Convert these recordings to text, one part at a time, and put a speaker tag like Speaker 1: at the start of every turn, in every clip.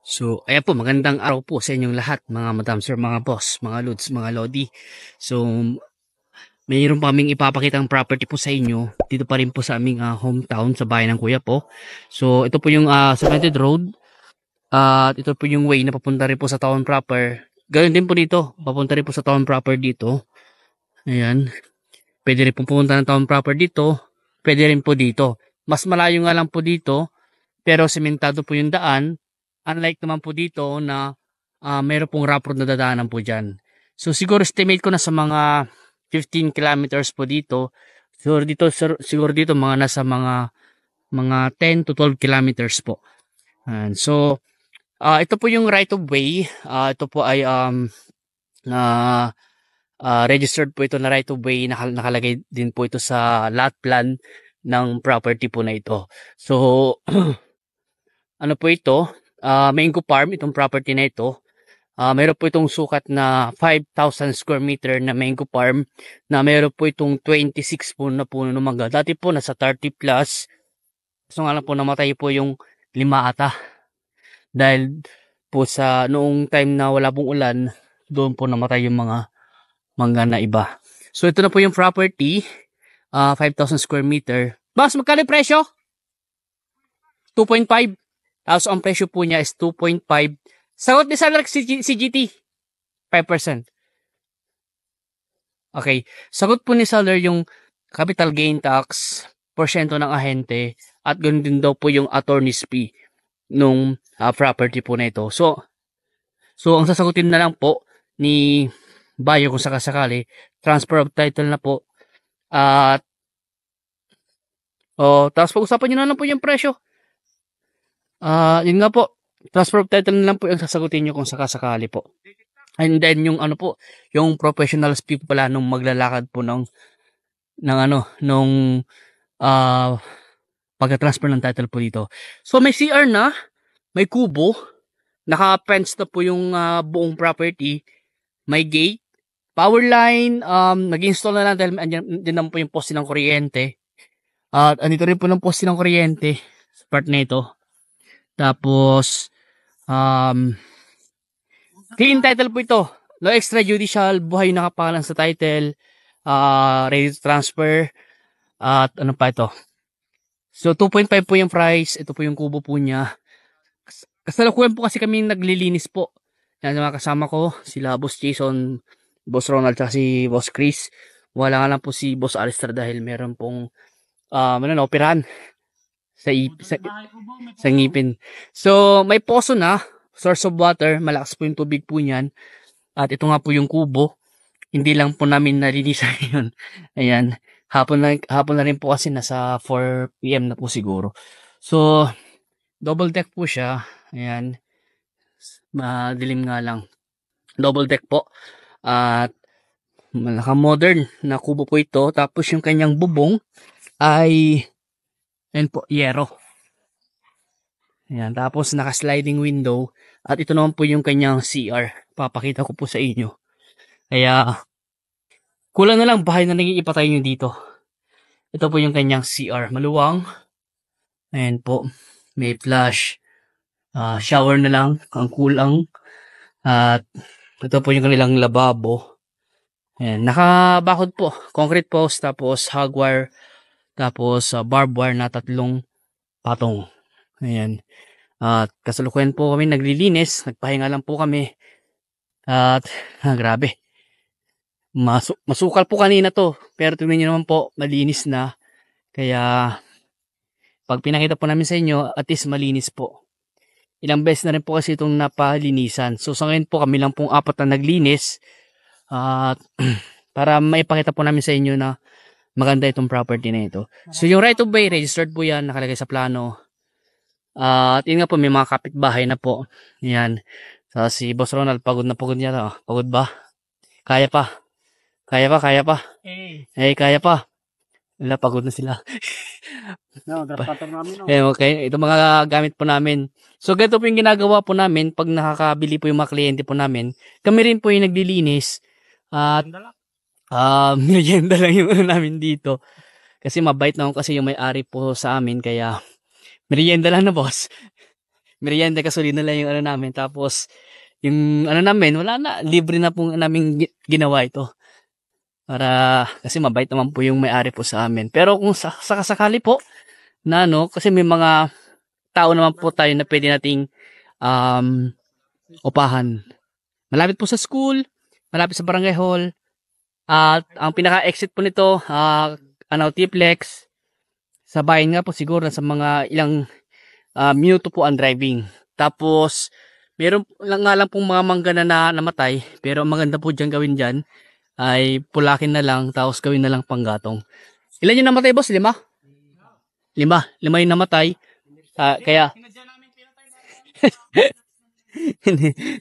Speaker 1: So, ayan po, magandang araw po sa inyong lahat, mga madam sir, mga boss, mga lods, mga lodi. So, mayroon pa kaming ipapakitang property po sa inyo. Dito pa rin po sa aming hometown, sa bayan ng kuya po. So, ito po yung cemented road. At ito po yung way na papunta rin po sa town proper. Ganoon din po dito, papunta rin po sa town proper dito. Ayan. Pwede rin po pumunta ng town proper dito. Pwede rin po dito. Mas malayo nga lang po dito, pero sementado po yung daan. Unlike naman po dito na meron pong rough road na dadaanan po dyan. So siguro estimate ko na sa mga 15 kilometers po dito. Siguro dito mga nasa mga 10 to 12 kilometers po. And so ito po yung right of way. Ito po ay registered po ito na right of way. Nakalagay din po ito sa lot plan ng property po na ito. So ano po ito? Mango Farm, itong property na ito. Meron po itong sukat na 5,000 square meter na mango farm na meron po itong 26 po na puno ng mangga. Dati po nasa 30 plus. So nga lang po namatay po yung 5 ata. Dahil po sa noong time na wala pong ulan, doon po namatay yung mga mangga na iba. So ito na po yung property. 5,000 square meter. Boss, magkano presyo? 2.5. Tapos ang presyo po niya is 2.5. Sagot ni seller si GT, 5%. Okay. Sagot po ni seller yung capital gain tax, porsyento ng ahente, at ganoon din daw po yung attorney's fee nung property po na ito. So ang sasagutin na lang po ni buyer kung sakasakali, transfer of title na po. At tapos pag-usapan nyo na lang po yung presyo. Yun nga po, transfer of title na lang po yung sasagutin nyo kung sakasakali po. And then yung ano po, yung professional speak pala nung maglalakad po nung pagka-transfer ng title po dito. So may CR na, may kubo, naka-fence na po yung buong property, may gate, power line, nag-install na lang dahil andyan naman po yung poste ng kuryente. At andito rin po ng poste ng kuryente sa part na ito. Tapos, clean title po ito. No extrajudicial, buhay nakapangalan sa title, ready to transfer, at ano pa ito. So, 2.5 po yung price. Ito po yung kubo po niya. Kasalukuyan po kasi kami naglilinis po. Yan mga kasama ko, sila Boss Jason, Boss Ronald, at si Boss Chris. Wala nga lang po si Boss Alistair dahil meron pong operahan sa ngipin. So, may poso na, source of water, malakas po yung tubig po niyan. At ito nga po yung kubo. Hindi lang po namin nalinisan yun. Ayan. Hapon na rin po kasi nasa 4 PM na po siguro. So, double deck po siya. Ayan. Madilim nga lang. Double deck po. At naka-modern na kubo po ito. Tapos yung kanyang bubong ay ayan po, yero. Ayan, tapos naka-sliding window. At ito naman po yung kanyang CR. Papakita ko po sa inyo. Kaya, kulang na lang bahay na naging ipatay nyo dito. Ito po yung kanyang CR. Maluwang. Ayan po. May flush. Shower na lang. Ang kulang. At ito po yung kanilang lababo. Ayan, nakabakod po. Concrete post, tapos hog wire. Tapos barbed wire na 3 patong. Ayan. At kasalukuyan po kami naglilinis. Nagpahinga lang po kami. At grabe. Masukal po kanina to. Pero tingnan nyo naman po, malinis na. Kaya pag pinakita po namin sa inyo, at least malinis po. Ilang beses na rin po kasi itong napalinisan. So sa ngayon po kami lang pong 4 na naglinis. At para maipakita po namin sa inyo na maganda itong property na ito. So yung right of way, registered po yan, nakalagay sa plano. At yun nga po, may mga kapitbahay na po. Yan. So si Boss Ronald, pagod na pagod niya. Pagod ba? Kaya pa. Kaya pa. Kaya pa. Wala, pagod na sila. Okay, ito mga gamit po namin. So ganito po yung ginagawa po namin pag nakakabili po yung mga kliyente po namin. Kami rin po yung naglilinis. At merienda lang yung namin dito. Kasi mabait naman kasi yung may-ari po sa amin. Kaya merienda lang na boss. merienda gasolina lang yung ano namin. Tapos, yung ano namin, wala na. Libre na po namin ginawa ito. Para, kasi mabait naman po yung may-ari po sa amin. Pero kung sakasakali po, na ano, kasi may mga tao naman po tayo na pwede nating upahan. Malapit po sa school, malapit sa barangay hall, at ang pinaka-exit po nito, Tiplex, sa bayan nga po siguro sa mga ilang minuto po ang driving. Tapos, meron lang pong mga mangga na namatay, pero ang maganda po dyan gawin dyan, ay pulakin na lang, tapos gawin na lang panggatong. Ilan yung namatay, boss? 5? 5 yung namatay. Kaya,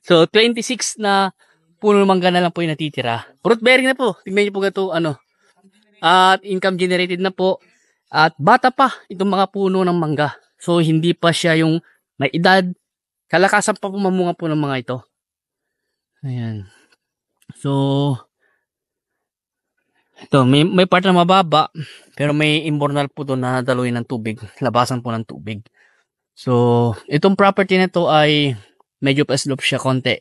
Speaker 1: so, 26 na puno mangga na lang po yung natitira. Fruit bearing na po. Tingnan niyo po ito, at income generated na po. At bata pa itong mga puno ng mangga. So, hindi pa siya yung may edad. Kalakasan pa po mamunga po ng mga ito. Ayan. So, ito, may part na mababa. Pero may imbornal po doon na daluin ng tubig. Labasan po ng tubig. So, itong property na to ay medyo pa-slope siya konti.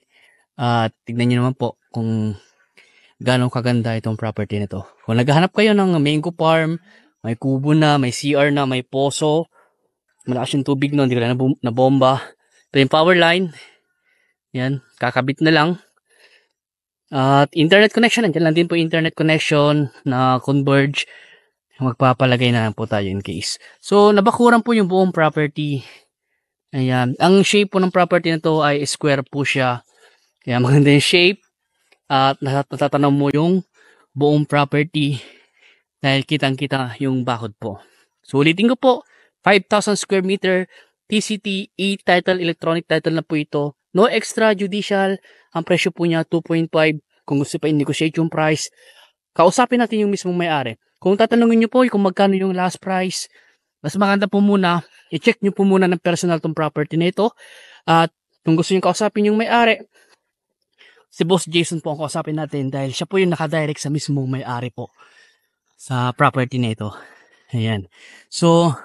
Speaker 1: At tignan nyo naman po kung gano'ng kaganda itong property na to. Kung naghahanap kayo ng mango farm, may kubo na, may CR na, may poso, malakas yung tubig no, hindi ka na bomba. Ito yung power line. Yan, kakabit na lang. At internet connection, nandiyan lang din po internet connection na converge. Magpapalagay na lang po tayo in case. So, nabakuran po yung buong property. Ayan. Ang shape po ng property na to ay square po siya. Kaya maganda yung shape. At natatanaw mo yung buong property. Dahil kitang-kita yung bakod po. So, ulitin ko po. 5,000 square meter. TCT, e-title, electronic title na po ito. No extra judicial. Ang presyo po niya 2.5. Kung gusto pa i-negotiate yung price, kausapin natin yung mismong may-ari. Kung tatanungin nyo po kung magkano yung last price, mas maganda po muna, i-check nyo po muna ng personal tong property na ito. At kung gusto nyo kausapin yung may-ari, si Boss Jason po ang kausapin natin dahil siya po yung nakadirect sa mismong may-ari po sa property na ito. Ayan. So,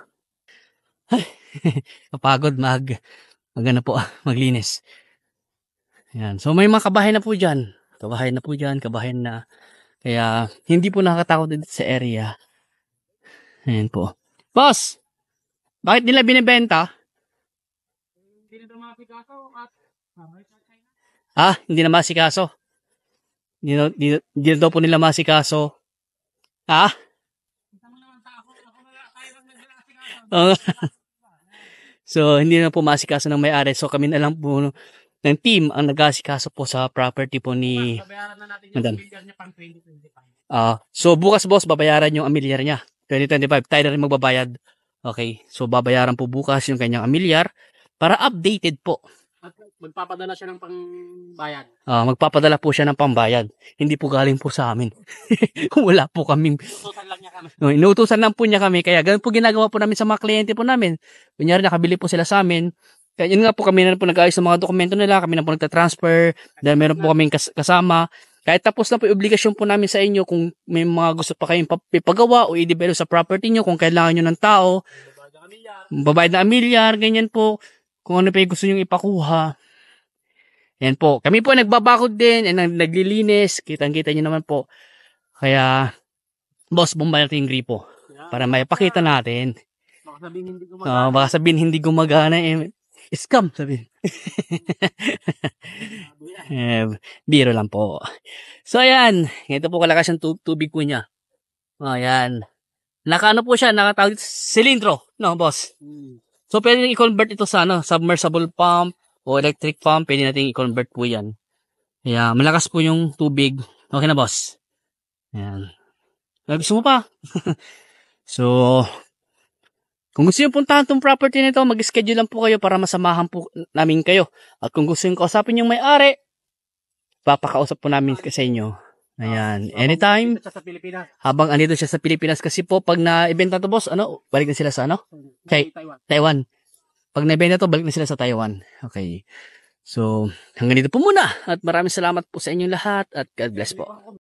Speaker 1: kapagod maglinis. Ayan. So, may mga kabahay na po dyan. Kabahay na. Kaya, hindi po nakakatakot dito sa area. Ayan po. Boss! Bakit nila binibenta? Hindi na masikaso at hindi na masikaso. Hindi na daw po nila masikaso. So, hindi na po masikaso ng may-ari. So, kami na lang po ng team ang nag-asikaso po sa property po ni Madam. So, bukas boss, babayaran yung amilyar niya. 2025, tayo na rin magbabayad. Okay, so babayaran po bukas yung kanyang amilyar para updated po. At magpapadala siya ng pangbayad. Magpapadala po siya ng pambayad. Hindi po galing po sa amin. Wala po kaming... Inuutosan lang niya kami. Inuutosan lang po niya kami. Kaya ganun po ginagawa po namin sa mga kliyente po namin. Kunyari nakabili po sila sa amin. Kaya yun nga po kami na po nag-ayos ng mga dokumento nila. Kami na po nagtatransfer. Dahil meron po kaming kasama. Kahit tapos na po yung obligasyon po namin sa inyo kung may mga gusto pa kayong ipagawa o i-develop sa property nyo, kung kailangan nyo ng tao, babayad na amilyar, ganyan po. Kung ano pa yung gusto nyo ipakuha. Yan po. Kami po nagbabakod din, naglilinis. Kitang-kita nyo naman po. Kaya, boss, bumbay natin yung gripo. Para may pakita natin. Baka sabihin hindi gumagana. Baka sabihin hindi gumagana. Scam, sabihin. Biro lang po. So, ayan. Ito po kalakas yung tubig po niya. Ayan. Nakaano po siya, nakatawag silindro. No, boss? So, pwede i-convert ito sa submersible pump o electric pump. Pwede natin i-convert po yan. Kaya, malakas po yung tubig. Okay na, boss? Ayan. Gusto mo pa? So, kung gusto nyo puntahan itong property nito, mag-schedule lang po kayo para masamahan po namin kayo. At kung gusto nyo kausapin yung may-ari, papakausap po namin sa inyo. Ayan. Anytime. Habang andito siya sa Pilipinas. Kasi po, pag na-ibenta to boss, balik na sila sa Taiwan. Pag na-ibenta to, balik na sila sa Taiwan. Okay. So, hanggang dito po muna. At maraming salamat po sa inyong lahat. At God bless po.